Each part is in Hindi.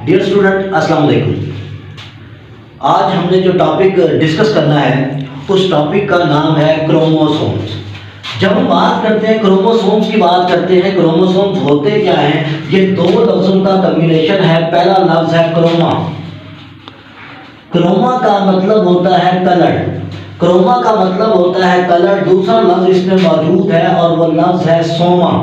डियर स्टूडेंट, अस्सलाम वालेकुम। आज हमने जो टॉपिक डिस्कस करना है उस टॉपिक का नाम है क्रोमोसोम्स। जब हम बात करते हैं क्रोमोसोम्स की बात करते हैं, क्रोमोसोम्स होते क्या हैं? ये दो लफ्जों का कॉम्बिनेशन है। पहला लफ्ज है क्रोमा। क्रोमा का मतलब होता है कलर। क्रोमा का मतलब होता है कलर। दूसरा लफ्ज इसमें मौजूद है और वो लफ्ज है सोमा।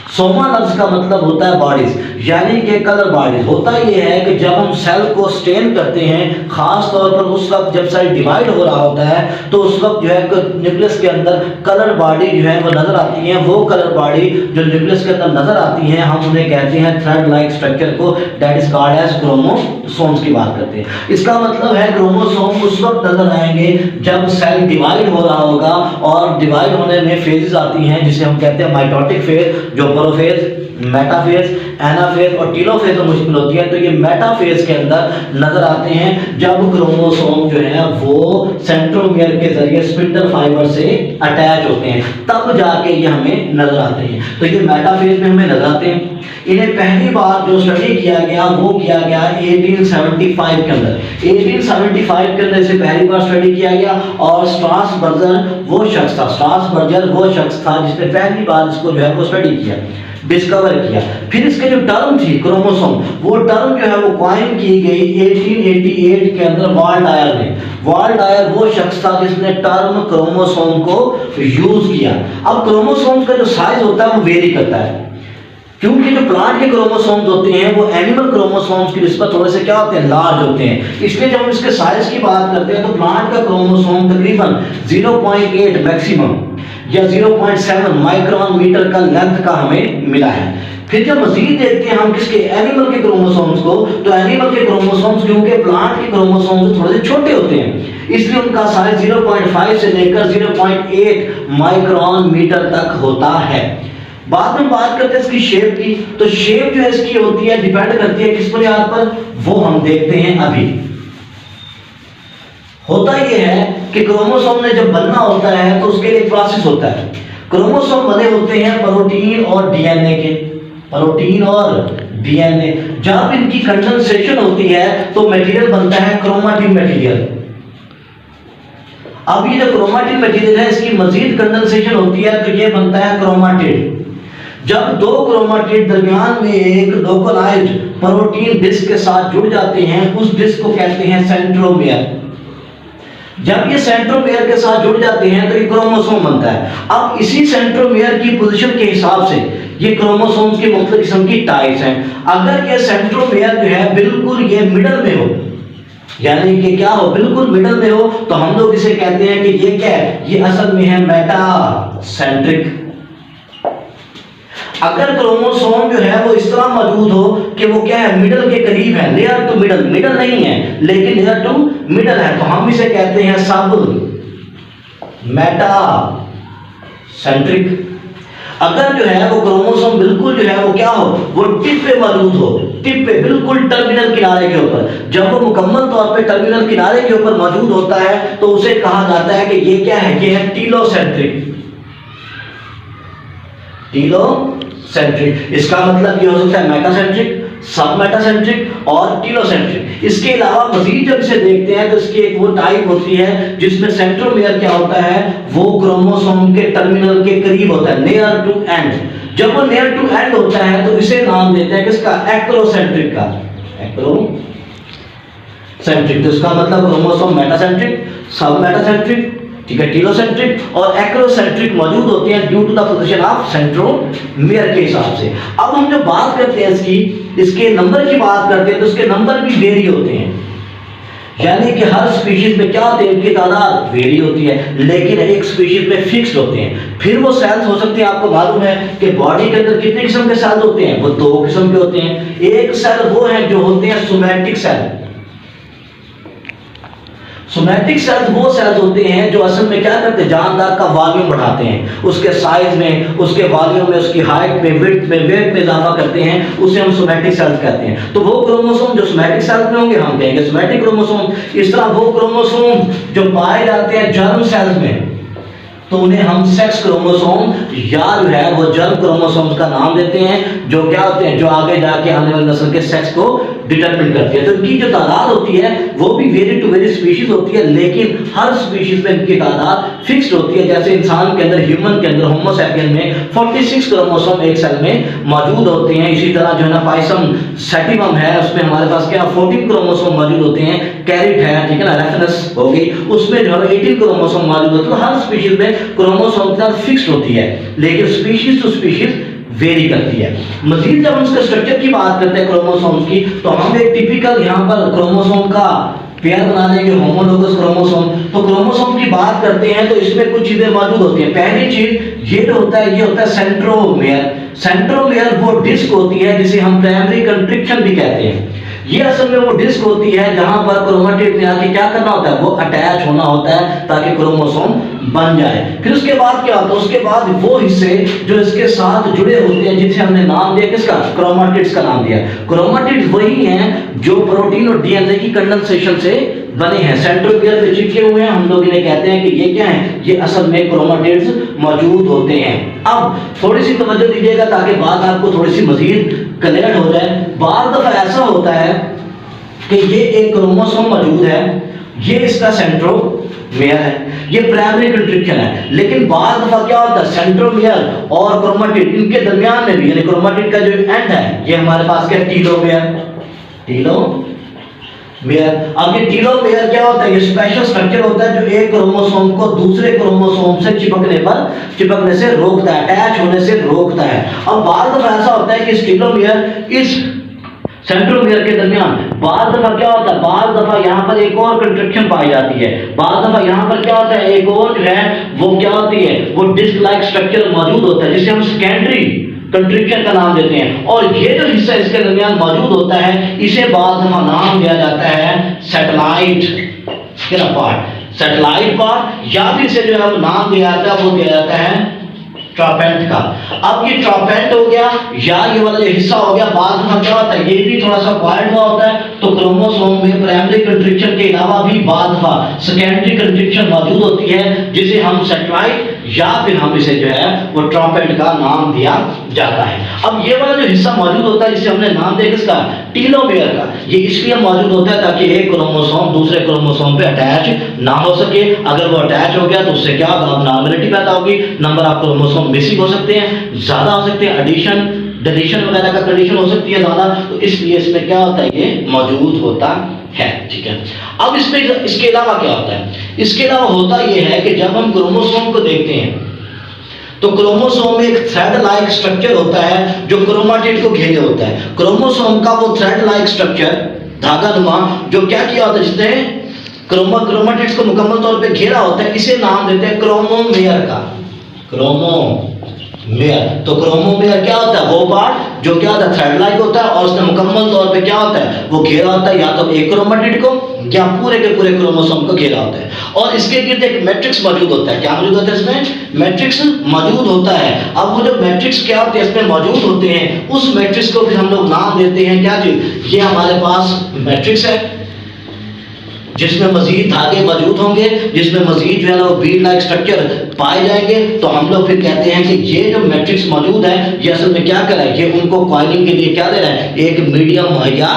सोमा लफ्ज का मतलब होता है बॉडीज, यानी कि कलर बॉडीज। होता ये है कि जब हम सेल को स्टेन करते हैं, खास तौर पर उस वक्त जब सेल डिवाइड हो रहा होता है, तो उस वक्त जो है न्यूक्लियस के अंदर कलर बॉडी जो है वो नजर आती है। वो कलर बॉडी जो न्यूक्लियस के अंदर नजर आती है, हम उन्हें कहते हैं थ्रेड लाइक स्ट्रक्चर को, that is called as chromosomes की बात करते हैं। इसका मतलब है क्रोमोसोम उस वक्त नजर आएंगे जब सेल डिवाइड हो रहा होगा, और डिवाइड होने में फेजेस आती हैं जिसे हम कहते हैं माइटोटिक फेज, जो प्रोफेज, मेटाफेज, एनाफेज और टीलोफेज में मुश्किल होती है। तो ये मेटाफेज के अंदर नजर आते हैं जब क्रोमोसोम जो है वो सेंट्रोमियर के जरिए स्पिंडल फाइबर से अटैच होते हैं, तब जाके ये हमें नजर आते हैं। तो ये मेटाफेज में हमें नजर आते हैं। इन्हें पहली बार जो स्टडी किया गया वो किया गया 1875 के अंदर। 1875 के अंदर इसे पहली बार स्टडी किया गया, और स्ट्रासबर्गर वो शख्स था, स्ट्रासबर्गर वो शख्स था जिसने पहली बार इसको जो है वो स्टडी किया, डिस्कवर किया। फिर इसके जो टर्म थी क्रोमोसोम, वो टर्म जो है वो कॉइन की गई 1888 के अंदर वाल्ड डायर ने। वाल्ड डायर वो शख्स था जिसने टर्म क्रोमोसोम को यूज किया। अब क्रोमोसोम का जो साइज होता है वो वेरी करता है, क्योंकि जो प्लांट के क्रोमोसोम्स होते हैं वो एनिमल क्रोमोसोम्स की निस्बत थोड़े से क्या होते हैं, लार्ज होते हैं। इसलिए जब हम इसके साइज की बात करते हैं तो प्लांट का क्रोमोसोम तकरीबन 0.8 मैक्सिमम या 0.7 माइक्रोन मीटर का लेंथ का हमें मिला है। फिर जब मजीद देखते हैं हम किसके, एनिमल के क्रोमोसोम्स को, तो एनिमल के क्रोमोसोम्स क्योंकि प्लांट के क्रोमोसोम्स थोड़े से छोटे होते हैं, इसलिए उनका साइज 0.5 से लेकर 0.8 माइक्रोन मीटर तक होता है। बाद में बात करते हैं इसकी शेप की, तो शेप जो है इसकी होती है, डिपेंड करती है किस बुनियाद पर, वो हम देखते हैं अभी। होता यह है कि क्रोमोसोम ने जब बनना होता है तो उसके लिए एक प्रोसेस होता है। क्रोमोसोम बने होते हैं प्रोटीन और डीएनए के, प्रोटीन और डीएनए। जब इनकी कंडेंसेशन होती है तो मटेरियल बनता है क्रोमेटिन मटेरियल। अब ये जो क्रोमेटिन मटेरियल है इसकी मजीद कंडेंसेशन होती है तो ये बनता है क्रोमाटिड। जब दो क्रोमेटिड दरमियान में एक लोकलाइज्ड प्रोटीन डिस्क के साथ जुड़ जाते हैं, उस डिस्क को कहते हैं सेंट्रोमियर। जब ये सेंट्रोमियर के साथ जुड़ जाते हैं तो ये क्रोमोसोम बनता है। अब इसी सेंट्रोमियर की पोजीशन के हिसाब से ये क्रोमोसोम्स की मुख्तलिफ किस्म की टाइप्स हैं। अगर ये सेंट्रोमियर जो है बिल्कुल ये मिडल में हो, यानी कि क्या हो, बिल्कुल मिडल में हो, तो हम लोग इसे कहते हैं कि ये क्या है, ये असल में है मेटासेंट्रिक। अगर क्रोमोसोम जो है वो इस तरह मौजूद हो कि वो क्या है, मिडल के करीब है, नियर टू मिडल, मिडल नहीं है लेकिन नियर टू मिडल है, तो हम इसे कहते हैं सब मेटासेंट्रिक। अगर जो है वो क्रोमोसोम बिल्कुल जो है वो क्या हो, वो टिप पे मौजूद हो, टिप पे बिल्कुल टर्मिनल किनारे के ऊपर, जब वो मुकम्मल तौर पे टर्मिनल किनारे के ऊपर मौजूद होता है तो उसे कहा जाता है कि ये क्या है, ये है टीलोसेंट्रिक। टीलोसेंट्रिक, इसका मतलब ये हो सकता है मेटासेंट्रिक, सब मेटासेंट्रिक और टीलोसेंट्रिक। इसके अलावा मजीद जब इसे देखते हैं तो इसकी एक वो टाइप होती है जिसमें सेंट्रोमियर क्या होता है, वो क्रोमोसोम के टर्मिनल के करीब होता है, नियर टू एंड। जब वो नियर टू एंड होता है तो इसे नाम देते हैं किसका, एक्रोसेंट्रिक का, एक्रोसेंट्रिक। तो इसका मतलब क्रोमोसोम मेटासेंट्रिक, सब मेटासेंट्रिक, ठीक है, टीलोसेंट्रिक और एक्रोसेंट्रिक मौजूद होते हैं due to the position of centromere के हिसाब से। अब हम जब बात करते हैं इसके नंबर की बात करते हैं तो इसके नंबर भी वेरी होते हैं, यानी कि हर स्पीशीज में क्या होते हैं, इनकी तादाद वेरी होती है, लेकिन एक स्पीशीज में फिक्स्ड होते हैं। फिर वो सेल्स हो सकते हैं, आपको मालूम है कि बॉडी के अंदर कितने किस्म के सेल्स होते हैं, वो दो किस्म के होते हैं। एक सेल वो है जो होते हैं सोमैटिक सेल। सोमैटिक सेल्स वो सेल्स होते हैं जो असल में क्या करते हैं, जानदार का वॉल्यूम बढ़ाते हैं, उसके साइज में, उसके वॉल्यूम में, उसकी हाइट में, विड्थ में, वेट में इजाफा करते हैं, उसे हम सोमैटिक सेल्स कहते हैं। तो वो क्रोमोसोम जो सोमैटिक सेल्स में होंगे हम कहेंगे सोमैटिक क्रोमोसोम। इस तरह वो क्रोमोसोम जो पाए जाते हैं जर्म सेल्स में, तो उन्हें हम सेक्स क्रोमोसोम या जो है वो जर्म क्रोमोसोम्स का नाम देते हैं, जो क्या होते हैं, जो आगे जाके आने वाली नस्ल के सेक्स को डिटरमिन करती है। तो इनकी जो तादाद होती है वो भी वेरी टू वेरी स्पीशीज होती है, लेकिन हर स्पीशीज में इनकी तादाद फिक्स्ड होती है। जैसे इंसान के अंदर, ह्यूमन के अंदर, होमो सैपियन में 46 क्रोमोसोम एक सेल में मौजूद होते हैं। इसी तरह जो है ना पाइसम सैटिवम है, उसमें हमारे पास क्या 14 क्रोमोसोम मौजूद होते हैं। कैरिट है, ठीक है ना, रेफिनस हो गई, उसमें जो है 18 क्रोमोसोम मौजूद होते हैं। तो हर स्पीशीज में क्रोमोसोम की तादाद फिक्स्ड होती है, लेकिन स्पीशीज टू स्पीशीज वेरी करती है। मजीद जब हम इसके स्ट्रक्चर की बात करते हैं क्रोमोसोम्स की, तो हम एक टिपिकल यहाँ पर क्रोमोसोम का पेयर बना देंगे, होमोलोगस क्रोमोसोम। तो क्रोमोसोम की बात करते हैं तो इसमें कुछ चीजें मौजूद होती हैं। पहली चीज ये जो होता है, ये होता है सेंट्रोमेयर। सेंट्रोमेयर वो डिस्क होती है जिसे हम प्राइमरी कंट्रिक्शन भी कहते हैं। ये असल में वो डिस्क होती है जहां पर क्रोमेटिड ने आके क्या करना होता है, वो अटैच होना होता है ताकि क्रोमोसोम बन जाए। फिर उसके बाद क्या होता है, उसके बाद वो हिस्से जो इसके साथ जुड़े होते हैं जिसे हमने नाम दिया किसका, क्रोमेटिड्स का नाम दिया। क्रोमेटिड्स वही हैं जो प्रोटीन और डीएनए की कंडेंसेशन से बने हैं, सेंट्रोमियर पे चिपके हुए हैं। हम लोग इन्हें कहते हैं कि ये क्या है, ये असल में क्रोमेटिड्स मौजूद होते हैं। अब थोड़ी सी तवज्जो दीजिएगा ताकि बात आपको थोड़ी सी मजीद क्लियर हो जाए। बार दफा ऐसा होता है कि ये एक क्रोमोसोम मौजूद है, ये इसका सेंट्रोमियर है, ये प्राइमरी कंट्रिक्शन है, लेकिन बार दफा क्या होता है, सेंट्रोमियर और क्रोमेटिड इनके दरमियान में भी, यानी क्रोमेटिड का जो एंड है ये हमारे पास क्या, टीलोमेयर। अब ये टीलोमेयर क्या होता है, ये स्पेशल स्ट्रक्चर होता है जो एक क्रोमोसोम को दूसरे क्रोमोसोम से चिपकने से रोकता है, अटैच होने से रोकता है। अब बार दफा ऐसा होता है कि इस टीलोमेयर इस सेंट्रोमियर के दरमियान बार दफा क्या होता है, बार दफा यहाँ पर एक और कंट्रैक्शन पाई जाती है, बार दफा यहाँ पर क्या होता है, एक और जो है वो क्या होती है, वो डिस्क लाइक स्ट्रक्चर मौजूद होता है जिसे हम सेकेंडरी कंट्रिक्शन का नाम देते हैं। और ये जो हिस्सा इसके दरमियान मौजूद होता है इसे बाद दफा नाम दिया जाता है सैटेलाइट पार्ट, सैटेलाइट पार्ट, या फिर इसे जो है नाम दिया जाता है वो दिया जाता है ट्रापेंट का। अब ये ट्रापेंट हो गया या ये वाला जो हिस्सा हो गया, बाद में क्या होता है, ये भी थोड़ा सा क्वाइट हुआ होता है। तो क्रोमोसोम में प्राइमरी कंट्रिक्शन के अलावा भी बाद में सेकेंडरी कंट्रिक्शन मौजूद होती है जिसे हम सैटेलाइट या फिर हम इसे जो है वो ट्रापेंट का नाम दिया जाता है। अब ये वाला जो हिस्सा मौजूद होता है जिसे हमने नाम दिया किसका, टीलोमेयर का, ये इसलिए मौजूद होता है ताकि एक क्रोमोसोम दूसरे क्रोमोसोम पे अटैच ना हो सके। अगर वो अटैच हो गया तो उससे क्या होगा, अबनॉर्मलिटी पैदा होगी, नंबर ऑफ क्रोमोसोम मिसिंग हो सकते हैं, ज्यादा हो सकते हैं, एडिशन डिलीशन वगैरह का कंडीशन हो सकती है ज्यादा, तो इसलिए इसमें क्या होता है, ये मौजूद होता है। ठीक है, अब इसमें इसके अलावा क्या होता है, इसके अलावा होता यह है कि जब हम क्रोमोसोम को देखते हैं तो क्रोमोसोम में एक थ्रेड लाइक स्ट्रक्चर होता है जो क्रोमेटिड को घेरे होता है। क्रोमोसोम का वो थ्रेड लाइक स्ट्रक्चर, धागा नुमा, जो क्या किया होता है, जिसने क्रोमेटिड्स को मुकम्मल तौर पे घेरा होता है, इसे नाम देते हैं क्रोमोमेयर का, क्रोमोमेयर। तो क्रोमोमेयर क्या होता है, वो पार्ट जो क्या होता है, थ्रेड लाइक होता है और उसने मुकम्मल तौर पे क्या होता है, वो घेरा होता है या तो एक क्रोमेटिड को या पूरे के पूरे क्रोमोसोम को घेरा होता है। और इसके गिर्द एक मैट्रिक्स मौजूद होता है। क्या मौजूद होता है इसमें, मैट्रिक्स मौजूद होता है। अब वो जो मैट्रिक्स क्या होते हैं इसमें मौजूद होते हैं, उस मैट्रिक्स को भी हम लोग नाम देते हैं क्या चीज, ये हमारे पास मैट्रिक्स है जिसमें मजीद धागे मौजूद होंगे, जिसमें मजीद जो है ना वो बीड लाइक स्ट्रक्चर पाए जाएंगे। तो हम लोग फिर कहते हैं कि ये जो मैट्रिक्स मौजूद है ये असल में क्या कर रहा है, ये उनको कॉइलिंग के लिए क्या दे रहा है, एक मीडियम मुहैया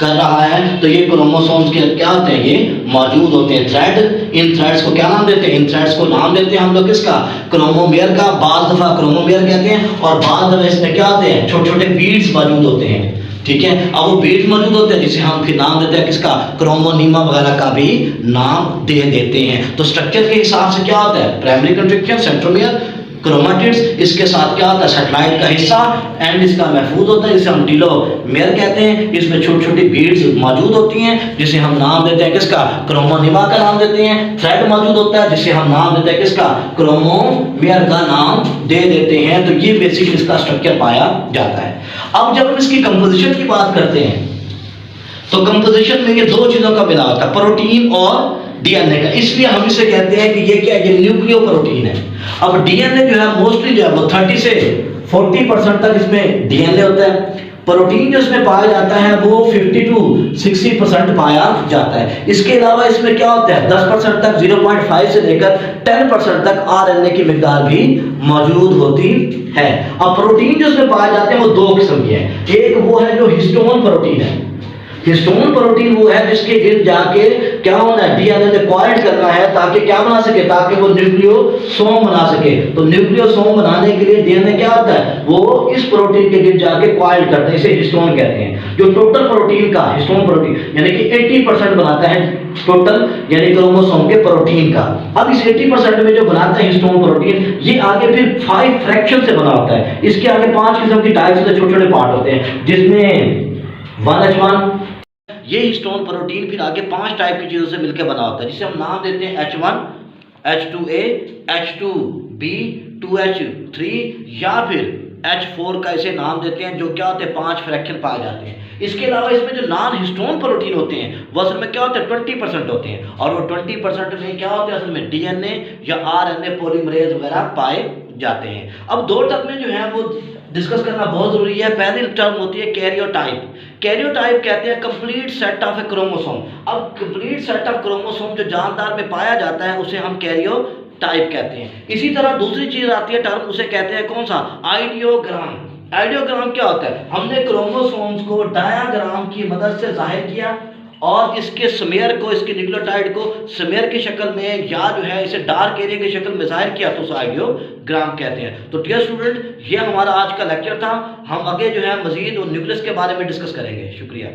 कर रहा है। तो ये क्रोमोसोम्स के क्या होते हैं, ये मौजूद होते हैं थ्रेड। इन थ्रेड्स को क्या नाम देते हैं, इन थ्रेड्स को नाम देते हैं हम लोग किसका, क्रोमोमेयर का। बाज़ दफा क्रोमोमेयर कहते हैं और बाज़ दफा इसमें क्या होते हैं, छोटे छोटे बीड्स मौजूद होते हैं। ठीक है, अब वो बीड्स मौजूद होते हैं जिसे हम फिर नाम देते हैं किसका, क्रोमोनीमा वगैरह का भी नाम दे देते हैं। तो स्ट्रक्चर के हिसाब से क्या होता है, प्राइमरी कंट्रिक्शन, सेंट्रोमियर, क्रोमेटिड्स, इसके साथ क्या होता है, सैटेलाइट का हिस्सा, एंड इसका महफूज होता है जिसे हम टीलोमेयर कहते हैं। इसमें छोटी छोटी बीड्स मौजूद होती हैं जिसे हम नाम देते हैं किसका, क्रोमोनीमा का नाम देते हैं। थ्रेड मौजूद होता है जिसे हम नाम देते हैं किसका, क्रोमोमेयर का नाम दे देते हैं। तो ये बेसिक इसका स्ट्रक्चर पाया जाता है। अब जब हम इसकी कंपोजिशन की बात करते हैं तो कंपोजिशन में ये दो चीजों का मिला होता है, प्रोटीन और डीएनए का। इसलिए हम इसे कहते हैं कि ये क्या है, ये न्यूक्लियो प्रोटीन है। अब डीएनए जो है मोस्टली जो है वो 30 से 40% तक इसमें डीएनए होता है। प्रोटीन जो इसमें पाया जाता है वो 50 to 60% पाया जाता है। इसके अलावा इसमें क्या होता है, 10% तक 0.5 से लेकर 10% तक आरएनए की मिकदार भी मौजूद होती है। अब प्रोटीन जो इसमें पाए जाते हैं वो दो किस्म के हैं। एक वो है जो हिस्टोन प्रोटीन है, हिस्टोन प्रोटीन वो है जिसके गिर जाके क्या होना है, डीएनए ने कॉइल्ड करना है ताकि क्या बना सके, ताकि वो न्यूक्लियोसोम बना सके। तो न्यूक्लियोसोम बनाने के लिए डीएनए क्या होता है, वो इस प्रोटीन के गिर जाके कॉइल्ड करते हैं, इसे हिस्टोन कहते हैं। जो टोटल प्रोटीन का हिस्टोन प्रोटीन यानी कि 80% बनाता है टोटल यानी क्रोमोसोम के प्रोटीन का। अब इस 80% में जो बनाता है हिस्टोन प्रोटीन, ये आगे फिर 5 फ्रैक्शन से बना होता है। इसके आगे 5 किस्म की टाइप्स के छोटे छोटे पार्ट होते हैं, जिसमें 1H1, ये हिस्टोन प्रोटीन फिर आगे 5 टाइप की चीजों से मिलकर बना होता है, जिसे हम नाम देते हैं H1, H2A, H2B, 2H3 या फिर H4 का इसे नाम देते हैं, जो क्या होते हैं 5 फ्रैक्शन पाए जाते हैं। इसके अलावा इसमें जो नॉन हिस्टोन प्रोटीन होते हैं वो असल में क्या होते हैं 20% होते हैं, और वो 20% में क्या होते हैं असल में डीएनए या आरएनए पॉलीमरेज वगैरह पाए जाते हैं। अब 2 टर्म में जो है वो डिस्कस करना बहुत जरूरी है। पहली टर्म होती है कैरियोटाइप। कैरियोटाइप कहते हैं complete set of A chromosome. अब कंप्लीट सेट ऑफ क्रोमोसोम जो जानदार में पाया जाता है उसे हम कैरियोटाइप कहते हैं। इसी तरह दूसरी चीज आती है टर्म, उसे कहते हैं कौन सा, आइडियोग्राम। आइडियोग्राम क्या होता है, हमने क्रोमोसोम्स को डायाग्राम की मदद से जाहिर किया और इसके स्मेयर को, इसके न्यूक्लियोटाइड को स्मेयर की शक्ल में या जो है इसे डार्क एरिया की शक्ल में जाहिर किया, तो उसे आइडियोग्राम कहते हैं। तो डियर स्टूडेंट, ये हमारा आज का लेक्चर था। हम आगे जो है मजीद न्यूक्लियस के बारे में डिस्कस करेंगे। शुक्रिया।